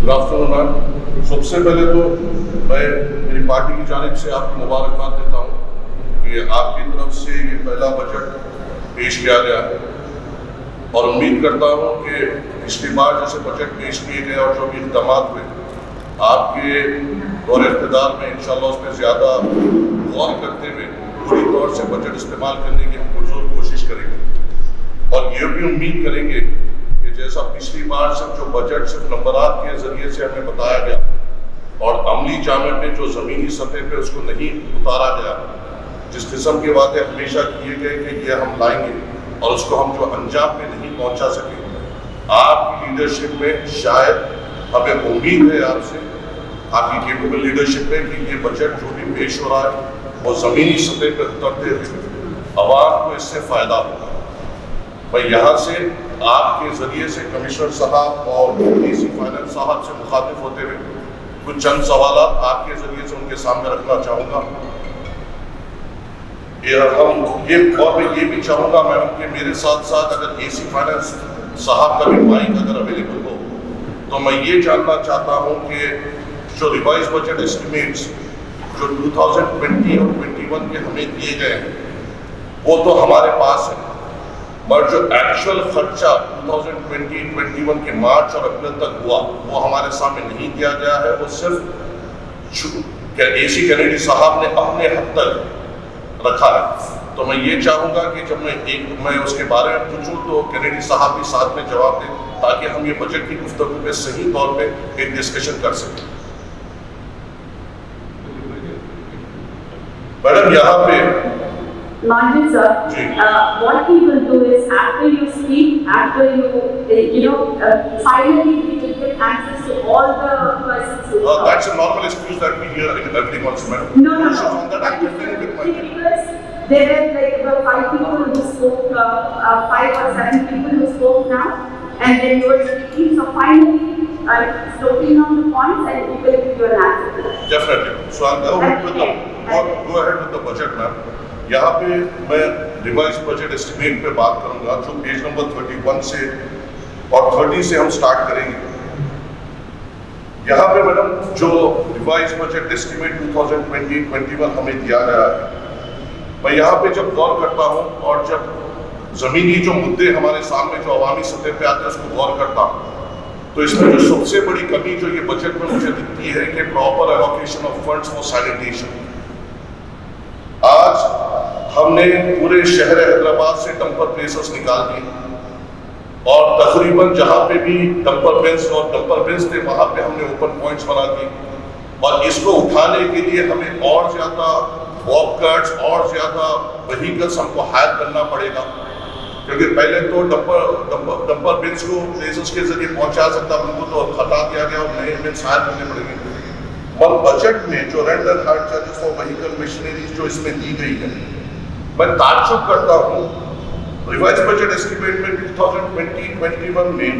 Good afternoon میم. سب سے پہلے تو میں میری پارٹی کی جانب سے آپ کو مبارکباد دیتا ہوں کہ آپ کی طرف سے یہ پہلا بجٹ پیش کیا گیا ہے، اور امید کرتا ہوں کہ پچھلی بار جیسے بجٹ پیش کیے گئے اور جو بھی اقدامات ہوئے آپ کے دور اقتدار میں انشاءاللہ اس میں زیادہ غور کرتے ہوئے پوری طور سے بجٹ استعمال کرنے کی ہم پرزور کوشش کریں گے، اور یہ بھی امید کریں گے کہ جیسا پچھلی بار صرف جو بجٹ صرف نمبرات کے ذریعے سے ہمیں بتایا گیا اور عملی جامع پہ جو زمینی سطح پہ اس کو نہیں اتارا گیا، جس قسم کے وعدے ہمیشہ کیے گئے کہ یہ ہم لائیں گے اور اس کو ہم جو انجام میں نہیں پہنچا سکے، آپ کی لیڈرشپ میں شاید ہمیں امید ہے آپ سے، آپ کی کیپیبل لیڈرشپ ہے کہ یہ بجٹ جو بھی پیش ہو رہا ہے وہ زمینی سطح پہ اترتے ہوئے عوام کو اس سے فائدہ ہوگا. میں یہاں سے آپ کے ذریعے سے کمشنر صاحب اور ڈی فائننس صاحب سے مخاطب ہوتے ہوئے کچھ چند سوالات آپ کے ذریعے سے ان کے سامنے رکھنا چاہوں گا. اور میں یہ بھی چاہوں گا میڈم کہ میرے ساتھ ساتھ اگر اے سی فائننس صاحب کا بھی مائک اگر اویلیبل ہو تو میں یہ جاننا چاہتا ہوں کہ جو ریوائز بجٹ اسٹیمیٹس جو 2020 اور 21 کے ہمیں دیے گئے ہیں وہ تو ہمارے پاس ہے، مگر جو ایکچوئل خرچہ 2020-21 کے مارچ اور اپریل تک ہوا وہ ہمارے سامنے نہیں دیا گیا ہے. وہ صرف اے سی کینیڈی صاحب نے اپنے حد تک رکھا ہے. تو میں یہ چاہوں گا کہ جب میں اس کے بارے میں پوچھوں تو کینیڈی صاحب بھی ساتھ میں جواب دیں تاکہ ہم یہ بجٹ کی گفتگو پہ صحیح طور پہ ایک ڈسکشن کر سکیں. میڈم یہاں پہ Manjit sir, what we will do is after you speak, after you finally we will get access to all the questions. That's a normal excuse that we hear in every once, madam. No. On that I can tell you with my because there were like about 5 people who spoke, 5 or 7 people who spoke now, and then you were speaking. So finally, stopping on the points, and we will give you an answer. Definitely. So I'll go ahead with the budget, ma'am. یہاں پہ میں revise budget estimate پہ بات کروں گا جو page number 31 سے اور 30 سے ہم سٹارٹ کریں گے. یہاں پہ میڈم جو ریوائز بجٹ اسٹیمیٹ 2020-21 ہمیں دیا گیا ہے، میں یہاں پہ جب غور کرتا ہوں اور جب زمینی جو مدعے ہمارے سامنے جو عوامی سطح پہ آتے ہیں اس کو غور کرتا ہوں تو اس میں جو سب سے بڑی کمی جو یہ بجٹ میں مجھے دکھتی ہے کہ proper allocation of funds for sanitation. آج ہم نے پورے شہر حیدرآباد سے ڈمپر پلیسز نکال دیے اور تقریباً جہاں پہ بھی ڈمپر بنس تھے وہاں پہ ہم نے اوپن پوائنٹس بنا دیے، اور اس کو اٹھانے کے لیے ہمیں اور زیادہ واک کٹس اور زیادہ وہیکلس ہم کو ہائر کرنا پڑے گا، کیونکہ پہلے تو ڈمپر بنس کو پلیسز کے ذریعے پہنچا سکتا ان کو تو ہٹا دیا گیا اور نئے بنس ہائر کرنے پڑیں گے. اور بجٹ میں جو rent and hire charges for vehicle machineries جو اس میں دی گئی ہے، میں تعجب کرتا ہوں. ریوائز بجٹ اسٹیمیٹ میں 2020-21 میں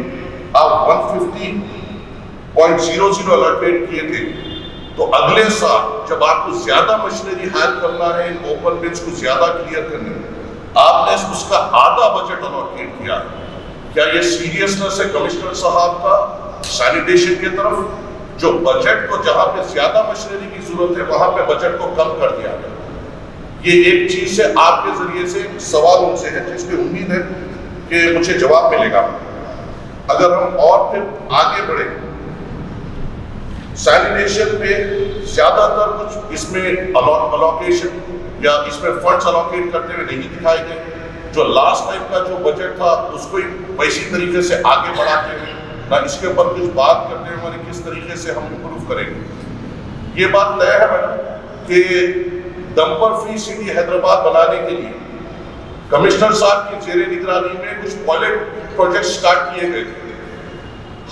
آپ 150.00 الوکیٹ کیے تھے، تو اگلے سال جب آپ کو زیادہ مشینری ہائر کرنا ہے، ان اوپن بنس کو زیادہ کلیئر کرنے ہے، آپ نے اس کا آدھا بجٹ الوکیٹ کیا ہے. کیا یہ سیریسنس ہے کمشنر صاحب کا سینیٹیشن کی طرف؟ جو بجٹ کو جہاں پہ زیادہ مشینری کی ضرورت ہے وہاں پہ بجٹ کو کم کر دیا گیا. یہ ایک چیز سے آپ کے ذریعے سے سوال ان سے ہے جس پہ امید ہے کہ مجھے جواب ملے گا. اگر ہم اور پھر آگے بڑھیں، سینیٹیشن پہ زیادہ تر کچھ اس میں الوکیشن یا اس میں فنڈز الوکیٹ کرتے ہوئے نہیں دکھائے گئے. جو لاسٹ ٹائم کا جو بجٹ تھا اس کو ویسی طریقے سے آگے بڑھاتے ہوئے نہ اس کے اوپر کچھ بات کرتے ہوئے ہمارے کس طریقے سے ہم امپروو کریں گے. یہ بات طے ہے میڈم کہ ڈمپر فری سٹی حیدرآباد بنانے کے لیے کمشنر صاحب کی زیر نگرانی میں کچھ پائلٹ پروجیکٹ سٹارٹ کیے گئے تھے.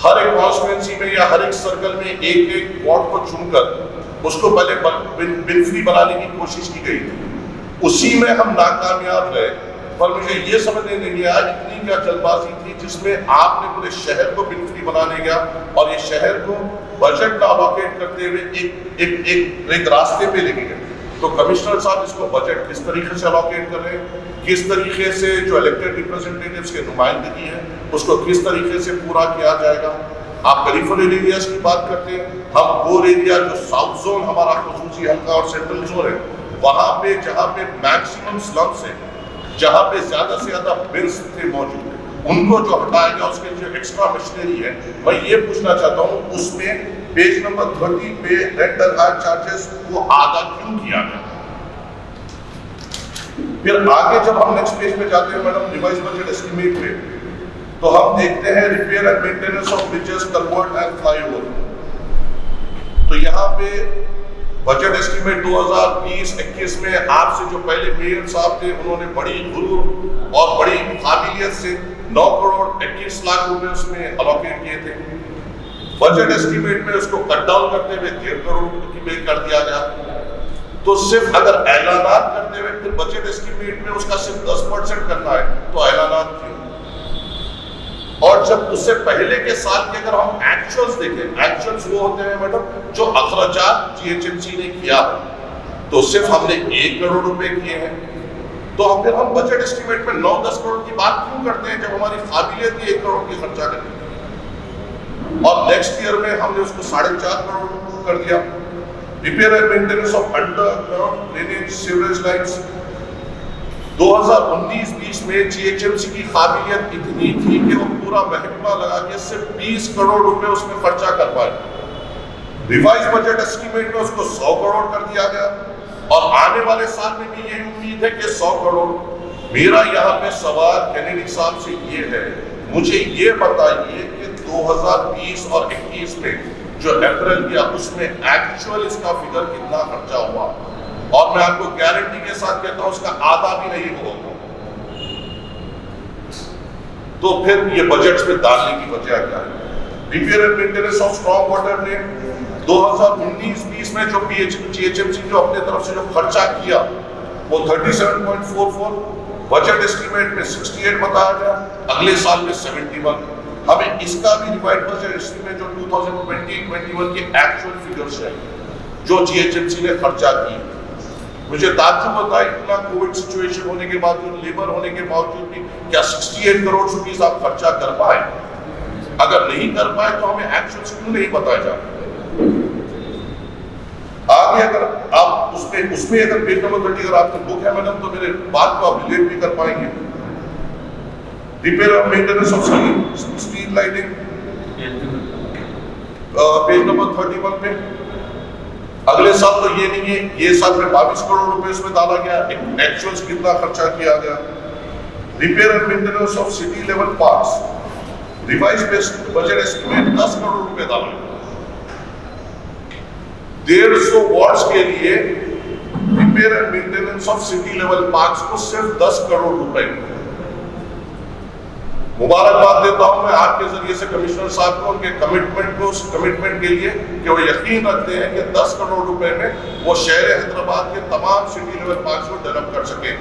ہر ایک کانسٹیٹوئنسی میں یا ہر ایک سرکل میں ایک وارڈ کو چن کر اس کو پہلے بن فری بنانے کی کوشش کی گئی تھی. اسی میں ہم ناکامیاب رہے، پر مجھے یہ سمجھنے نہیں آیا اتنی کیا جلد بازی تھی جس میں آپ نے پورے شہر کو بن فری بنانے گیا اور یہ شہر کو بجٹ کا الوکیٹ کرتے ہوئے ایک راستے پہ لے کے گئے. تو کمشنر صاحب اس کو بجٹ کس طریقے سے الوکیٹ کر رہے ہیں، کس طریقے سے جو الیکٹڈ ریپرزنٹیٹیوز کے نمائندگی ہے اس کو کس طریقے سے پورا کیا جائے گا. آپ پیریفرل ایریاز کی بات کرتے ہیں، ہم کور ایریا جو ساؤتھ زون ہمارا خصوصی حلقہ اور سینٹرل زون ہے، وہاں پہ جہاں پہ میکسیمم سلمس ہیں، جہاں پہ زیادہ سے زیادہ بلس تھے موجود ہیں، ان کو جو ہٹایا گیا، اس کے جو ایکسٹرا مشینری ہے، میں یہ پوچھنا چاہتا ہوں اس میں پیج نمبر 30 پہ رینٹ اینڈ ہائر چارجز کو آدھا کیوں کیا گیا؟ پھر آگے جب ہم نیکسٹ پیج پہ جاتے ہیں میڈم ریوائز بجٹ اسٹیمیٹ پہ، تو ہم دیکھتے ہیں repair and maintenance of bridges, culvert and fly over. تو یہاں پہ بجٹ اسٹیمیٹ 2020-21 میں آپ سے جو پہلے میئر صاحب تھے، انہوں نے بڑی غرور اور بڑی قابلیت سے 9 کروڑ 21 لاکھ روپے اس میں الوکیٹ کیے تھے۔ بجٹ اسٹیمیٹ میں اس کو کٹ ڈاؤن کرتے ہوئے 1.5 کروڑ کی پے کر دیا گیا۔ تو صرف اگر اعلانات کرتے ہوئے پھر بجٹ اسٹیمیٹ میں اس کا صرف 10% کرنا ہے تو اعلانات کیوں؟ اور جب اس سے پہلے کے سال کے اگر ہم ایکچوئلز دیکھیں، ایکچوئلز وہ ہوتے ہیں میڈم جو اخراجات جی ایچ ایم سی نے کیا تو صرف ہم نے 1 کروڑ روپے کیے ہیں، تو پھر ہم بجٹ اسٹیمیٹ میں 9-10 کروڑ کی بات کیوں کرتے ہیں جب ہماری قابلیت ہی 1 کروڑ کی خرچہ کرنے کی؟ اور نیکسٹ ایئر میں ہم نے اس کو 4.5 کروڑ کر دیا۔ Repair and maintenance of under ground drainage sewerage lines, 2019-20 میں جی ایچ ایم سی کی قابلیت اتنی تھی کہ وہ پورا محکمہ لگا کے صرف 20 کروڑ روپے اس میں خرچہ کر پائے۔ ریوائز بجٹ اسٹیمیٹ میں اس کو 100 کروڑ کر دیا گیا، اور آنے والے سال میں بھی یہ امید ہے کہ 100 کروڑ۔ میرا یہاں پہ سوال کینیڈی صاحب سے یہ ہے، مجھے یہ بتائیے کہ 2020 اور 21 میں جو اپریل کیا اس میں ایکچوئل اس کا فگر کتنا خرچہ ہوا، اور میں آپ کو گارنٹی کے ساتھ کہتا ہوں اس کا آدھا بھی نہیں ہوگا۔ تو پھر یہ بجٹس میں ڈالنے کی وجہ کیا ہے؟ Repair and maintenance of strong water نے 2019-20 میں جو جی ایچ ایم سی جو اپنے طرف سے جو خرچہ کیا وہ 37.44، بجٹ اسٹیمیٹ میں 68 بتایا گیا، اگلے سال میں 71۔ ہمیں اس کا بھی ریوائز بجٹ اسٹیمیٹ جو 2020-21 کے ایکچوئل فگرز ہیں جو جی ایچ ایم سی نے خرچہ کی، مجھے تعجب ہوتا ہے اتنا کووڈ سچویشن ہونے کے باوجود، لیبر ہونے کے باوجود بھی کیا 68 کروڑ روپیز آپ خرچہ کر پائے؟ اگر نہیں کر پائے تو ہمیں ایکچوئل کیوں نہیں بتایا جاتا؟ آگے اگر آپ اس میں اگر پیج نمبر 30 اگر آپ کی بک ہے میڈم تو میرے بات کو آپ ریلیٹ بھی کر پائیں گے۔ Repair and maintenance of street lighting, page number 31 پہ اگلے سال تو یہ نہیں ہے، یہ سال میں 22 کروڑ روپے اس میں ڈالا گیا، ایکچوئلز کتنا خرچہ کیا گیا۔ Repair and maintenance of city level parks, revise budget estimate 10 crore روپے ڈالا گیا۔ 150 وارڈز کے لیے repair and maintenance of city level parks کو صرف 10 کروڑ روپے۔ مبارکباد دیتا ہوں میں آپ کے ذریعے سے کمشنر صاحب کو ان کے کمٹمنٹ کے لیے کہ وہ یقین رکھتے ہیں کہ 10 کروڑ روپے میں وہ شہر حیدرآباد کے تمام سٹی لیول پارکس کو ڈیولپ کر سکے۔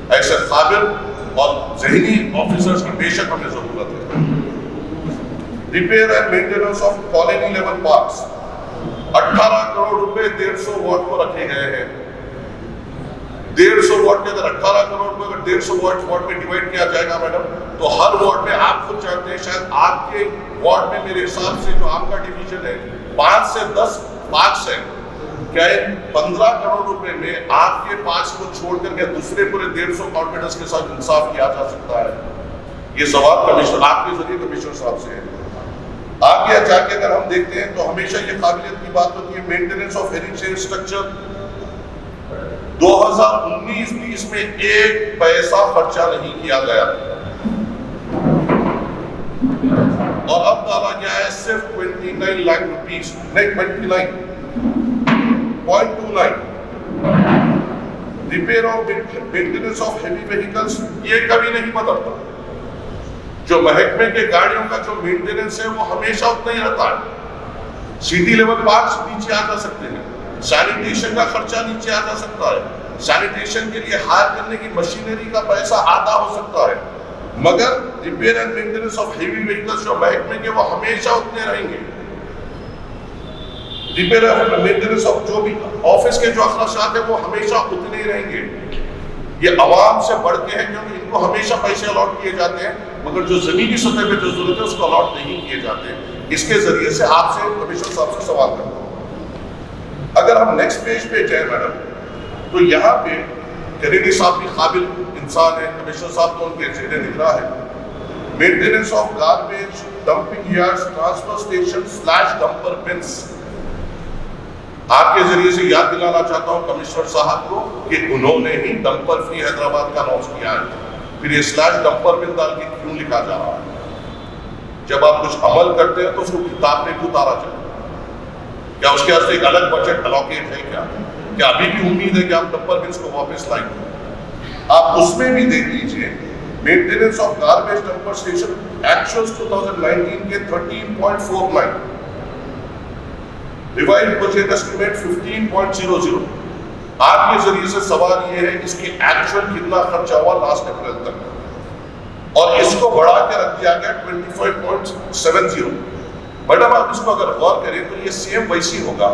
ایسے قابل اور ذہنی آفیسرز کی بے شک ہمیں ضرورت ہے۔ Repair and maintenance of colony level parks, 18 crore روپے 150 وارڈ کو رکھے گئے ہیں۔ 150 وارڈ کے اگر 18 کروڑ کو اگر 150 وارڈ میں ڈیوائڈ کیا جائے گا میڈم تو ہر وارڈ میں آپ خود جانتے ہیں، شاید آپ کے وارڈ میں میرے حساب سے جو آپ کا ڈویژن ہے 5 سے 10 پارکس ہیں، کیا 15 کروڑ روپے میں آپ کے پارکس کو چھوڑ کر کے دوسرے پورے 150 کارپوریٹرز کے ساتھ انصاف کیا جا سکتا ہے؟ یہ سوال کمشنر آپ کے ذریعے کمشنر صاحب سے ہے۔ آگے جا کے اگر ہم دیکھتے ہیں تو ہمیشہ یہ قابلیت کی بات ہوتی ہے، مینٹیننس آف ہیریٹیج اسٹرکچر 2019-20 میں 1 پیسہ خرچہ نہیں کیا گیا، اور اب ڈالا گیا ہے صرف 29 لاکھ روپیز، نہیں 29.29۔ Repair of maintenance of heavy vehicles, یہ کبھی نہیں بدلتا، جو محکمے کے گاڑیوں کا جو مینٹیننس ہے وہ ہمیشہ اتنا ہی رہتا ہے۔ سٹی لیول پارکس نیچے آ جا سکتے ہیں، سینیٹیشن کا خرچہ نیچے آ جا سکتا ہے، سینیٹیشن کے لیے ہائر کرنے کی مشینری کا پیسہ آدھا ہو سکتا ہے، مگر repair and maintenance of heavy vehicles جو محکمے کے وہ ہمیشہ اتنے رہیں گے۔ ریپیئر اینڈ مینٹیننس آف جو بھی آفس کے جو اخراجات ہیں وہ ہمیشہ اتنے ہی رہیں گے۔ یہ عوام سے بڑھ کے ہیں کیونکہ ان کو ہمیشہ پیسے الاٹ کیے جاتے ہیں، مگر جو زمینی سطح پہ جو ضرورت ہے اس کو الاٹ نہیں کیے جاتے ہیں۔ اس کے ذریعے سے آپ سے کمشنر صاحب سے سوال کرتا ہوں. اگر ہم نیکسٹ پیج پہ جائیں میڈم, تو یہاں پہ کینیڈی صاحب بھی قابل انسان ہے, کمشنر صاحب تو ان کے زیر نگراں ہے. Maintenance of garbage dumping yards transfer station / dumper bins. آپ کے ذریعے سے یاد دلانا چاہتا ہوں کمشنر صاحب کو کہ انہوں نے ہی ڈمپر فری حیدرآباد کا اناؤنس کیا ہے. پھر یہ / ڈمپر بن ڈال کے کیوں لکھا جا رہا ہے؟ جب آپ کچھ عمل کرتے ہیں تو اس کو کتاب میں کیوں اتارا جائے؟ کیا اس کے واسطے ایک الگ بجٹ الوکیٹ ہے کیا ابھی بھی امید ہے کہ آپ ڈمپر بنس کو واپس لائیں گے؟ آپ اس میں بھی دیکھ لیجئے maintenance of garbage dumper station actuals 2019 کے 13.49, ریوائز بجٹ ایسٹیمیٹ 15.00. آپ کے ذریعے سے سوال یہ ہے اس کی ایکچوئل کتنا خرچہ ہوا لاسٹ اپریل تک, اور اس کو بڑھا کے رکھ دیا گیا 25.70. میڈم آپ اس کو اگر غور کریں تو یہ سیم ویسی ہوگا.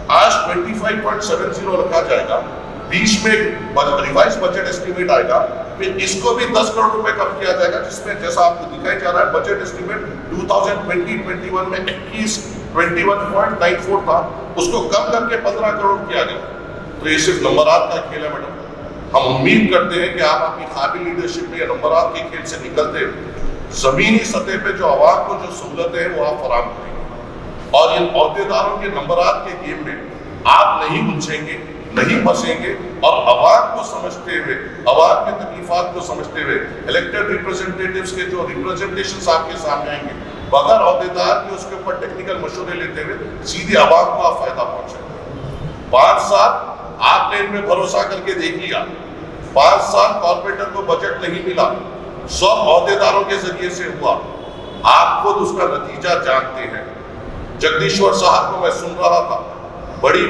آج 25.70 رکھا جائے گا, بیچ میں ریوائز بجٹ ایسٹیمیٹ آئے گا, پھر اس کو بھی 10 کروڑ روپے کم کیا جائے گا, جس میں جیسا آپ کو دکھائی جا رہا ہے بجٹ ایسٹیمیٹ 2020-21 میں 21.94 تھا, اس کو کم کر کے 15 کروڑ کیا گیا. تو یہ صرف نمبرات کا کھیل ہے میڈم. ہم امید کرتے ہیں کہ آپ اپنی قابل لیڈرشپ میں نمبرات کے کھیل سے نکلتے زمینی سطح پہ جو عوام کو جو سہولتیں ہیں وہ آپ فراہم کریں گے, اور ان عہدیداروں کے نمبرات کے گیم میں آپ نہیں الجھیں گے, نہیں پھنسیں گے, اور عوام کو سمجھتے ہوئے, عوام کے تکلیفات کو سمجھتے ہوئے الیکٹڈ ریپرزنٹیٹیوز کے جو ریپرزنٹیشنز آپ کے سامنے آئیں گے, بغیر عہدیدار کے اس کے اوپر ٹیکنیکل مشورے لیتے ہوئے سیدھے عوام کو آپ فائدہ پہنچائیں گے. 5 سال آپ نے ان میں بھروسہ کر کے دیکھ لیا, 5 سال کارپوریٹر کو بجٹ نہیں ملا, سب عہدیداروں کے ذریعے سے ہوا, آپ خود اس کا نتیجہ جانتے ہیں. جگدیشور صاحب کو میں سن رہا تھا, بڑی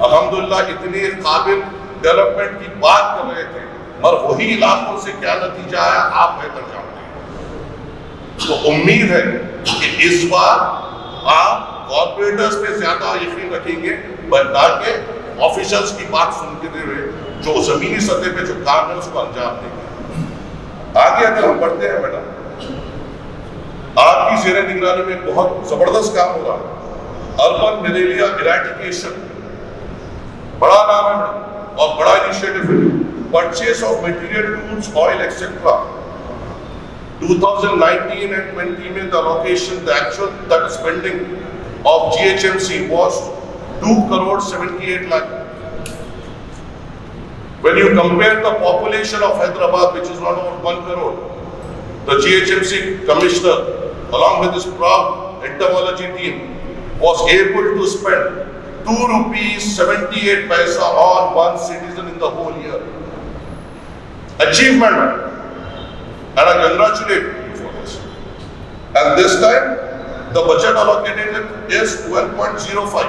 الحمدللہ اتنی قابل ڈیولپمنٹ کی بات کر رہے تھے, مگر وہی علاقوں سے کیا نتیجہ آیا آپ بہتر جانتے ہیں. تو امید ہے کہ اس بار آپ کارپوریٹرز پہ زیادہ یقین رکھیں گے بلکہ آفیشلز کی بات سنتے ہوئے جو زمینی سطح پہ جو کام ہے اس کو انجام دیں گے. آگے اگر ہم بڑھتے ہیں میڈم, آپ کی زیر نگرانی میں بہت زبردست کام ہو رہا ہے. اربن ملیریا ایراڈیکیشن بڑا نام ہے میڈم اور بڑا انیشیٹو ہے. Purchase of material, tools, oil etcetera 2019 and 20 میں the allocation, the actual that spending of GHMC was 2 crore 78 lakh. When you compare the population of Hyderabad, which is not over 1 crore, the GHMC commissioner, along with his proud entomology team, was able to spend 2 rupees 78 paisa on one citizen in the whole year. Achievement, and I congratulate you for this. And this time, the budget allocated is 12.05.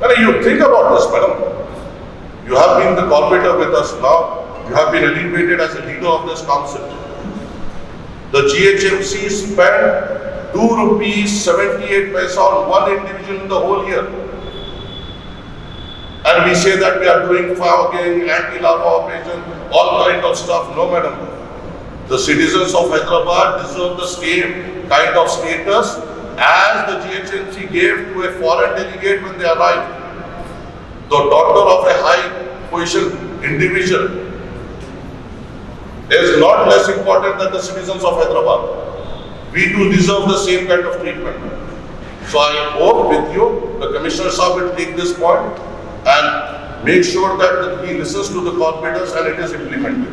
Well, you think about this, madam. You have been the corporator with us now. You have been elevated as a leader of this council. The GHMC spent 2 rupees 78 paisa on one individual in the whole year. And we say that we are doing fogging, anti-larva operation, all kind of stuff. No, madam. The citizens of Hyderabad deserve the same kind of status as the GHMC gave to a foreign delegate when they arrived. The daughter of a high position individual is not less important than the citizens of Hyderabad. We do deserve the same kind of treatment. So I hope with you, the Commissioner Sahib will take this point and make sure that he listens to the corporators and it is implemented.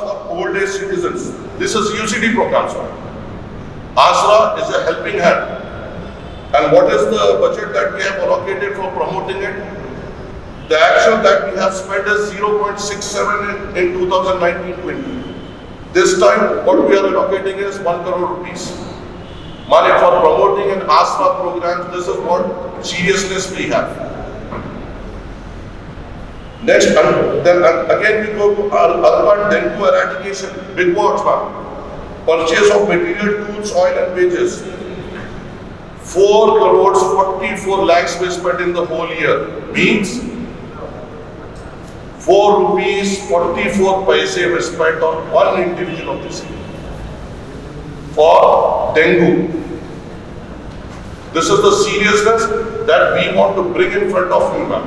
for old age citizens. This is UCD program, sir. Asra is a helping hand. And what is the budget that we have allocated for promoting it? The actual that we have spent is 0.67 in 2019-20. This time, what we are allocating is 1 crore rupees. Money for promoting an ASRA program, this is what seriousness we have. Next, then again we go to urban dengue eradication, big words, man. Purchase of material, tools, oil and wages. 4 crores 44 lakhs we spent in the whole year. Means ₹4.44 were spent on one individual of the city for dengue. This is the seriousness that we want to bring in front of you, ma'am.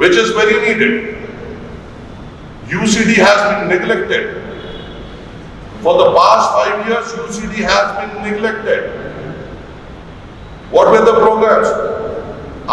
which is very needed. UCD has been neglected. For the past 5 years, UCD has been neglected. What were the programs?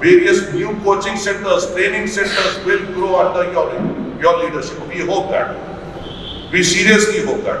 various new coaching centers, training centers will grow under your leadership. We hope that. We seriously hope that.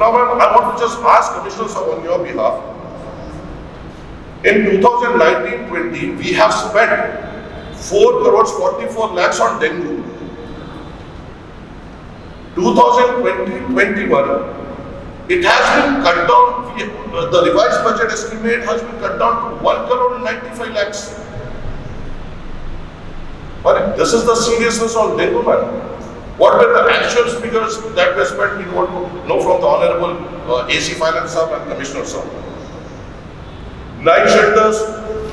now I want to just ask Commissioner Sir on your behalf. In 2019-20, we have spent 4.44 crores on dengue. 2020-21, it has been cut down. The revised budget estimate has been cut down to 1.95 crores. But this is the seriousness of dengue, man. What were the actual figures that were spent? We want to know from the Honorable AC Finance Sir and Commissioner Sir. Night shelters,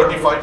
35,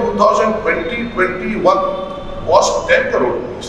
2020-21 was 10 crore rupees.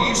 20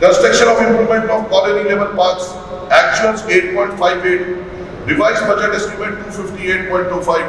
Construction of improvement of colony level parks, actuals 8.58, revised budget estimate 258.25.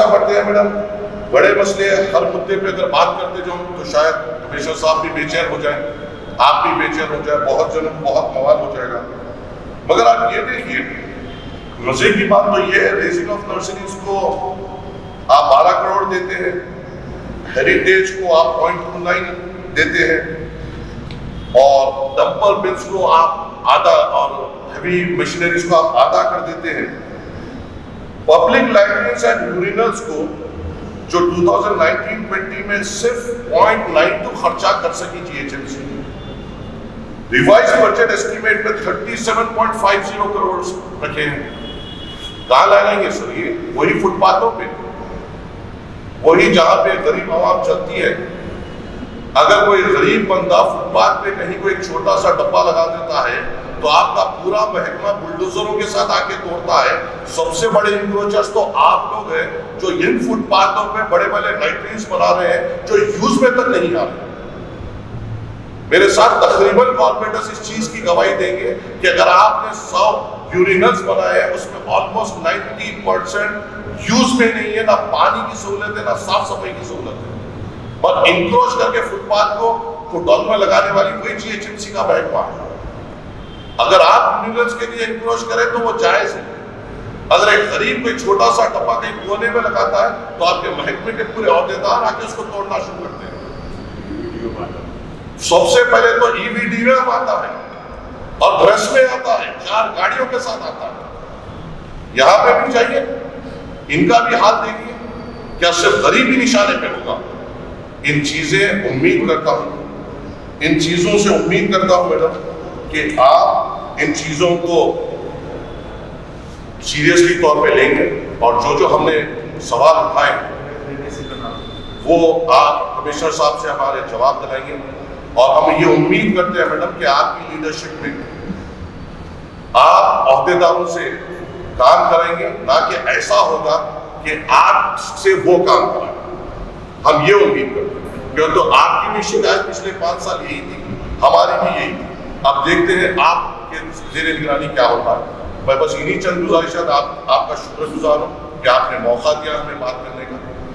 آہستہ بڑھتے ہیں madam. بڑے مسئلے ہر مدے پہ اگر بات کرتے جو تو شاید کمشنر صاحب بھی بے چین ہو جائیں, آپ بھی بے چین ہو جائے, بہت مواد ہو جائے گا. مگر آپ یہ دیکھیے, مزے کی بات تو یہ ہے, ریزنگ آف نرسریز کو آپ 12 کروڑ دیتے ہیں, ہیریٹیج کو آپ 0.29 دیتے ہیں, اور ڈمپر بلز کو آپ آدھا, اور ہیوی مشینریز کو آپ آدھا کر دیتے ہیں. پبلک لائٹرینز اینڈ یورینلز کو جو 2019-20 میں صرف 0.92 خرچہ کر سکی G H M C, revised budget estimate میں 37.50 کروڑ رکھے ہیں. کہاں لائیں گے سر یہ؟ وہی فٹ پاتھوں پہ, وہی جہاں پہ غریب عوام چلتی ہے. اگر کوئی غریب بندہ فٹ پاتھ پہ کہیں کوئی چھوٹا سا ڈبہ لگا دیتا ہے تو آپ کا پورا محکمہ بلڈوزروں کے ساتھ آ کے توڑتا ہے. سب سے بڑے انکروچرز تو آپ لوگ ہیں جو ان فٹ پاتھوں پہ بڑے بڑے لائٹرینز بنا رہے ہیں جو یوز میں تک نہیں آ رہے. میرے ساتھ تقریباً کارپوریٹرز اس چیز کی گواہی دیں گے کہ اگر آپ نے 100 یورینلز بنائے اس میں آلموسٹ 90% یوز میں نہیں ہے, نہ پانی کی سہولت ہے نہ صاف صفائی کی سہولت ہے. اور انکروچ کر کے فٹ پاتھ کو فٹ ڈاؤن میں لگانے والی وہی جی ایچ ایم سی کا محکمہ ہے. اگر آپ یونینز کے لیے انکروچ کریں تو وہ جائز ہے. اگر ایک غریب کوئی چھوٹا سا ڈبہ کہیں کونے میں لگاتا ہے تو آپ کے محکمے کے پورے عہدیدار آ کے اس کو توڑنا شروع کرتے ہیں. سب سے پہلے تو ای وی ڈی میں آتا ہے اور برش میں آتا ہے, 4 گاڑیوں کے ساتھ آتا ہے. یہاں پہ بھی چاہیے, ان کا بھی حال دیکھیے, کیا صرف غریب ہی نشانے پہ ہوگا؟ ان چیزیں امید کرتا ہوں, ان چیزوں سے امید کرتا ہوں میڈم کہ آپ ان چیزوں کو سیریسلی طور پہ لیں گے, اور جو ہم نے سوال اٹھائے وہ آپ کمشنر صاحب سے ہمارے جواب دلائیں گے. اور ہم یہ امید کرتے ہیں میڈم کہ آپ کی لیڈرشپ میں آپ عہدیداروں سے کام کریں گے, نہ کہ ایسا ہوگا کہ آپ سے وہ کام کرائیں. ہم یہ امید کرتے ہیں کہ تو آپ کی بھی شکایت پچھلے 5 سال یہی تھی, ہماری بھی یہی تھی. اب دیکھتے ہیں آپ کے زیر نگرانی کیا ہوتا ہے. میں بس انہی چند گزارشات آپ کا شکر گزار ہوں کہ آپ نے موقع دیا ہمیں بات کرنے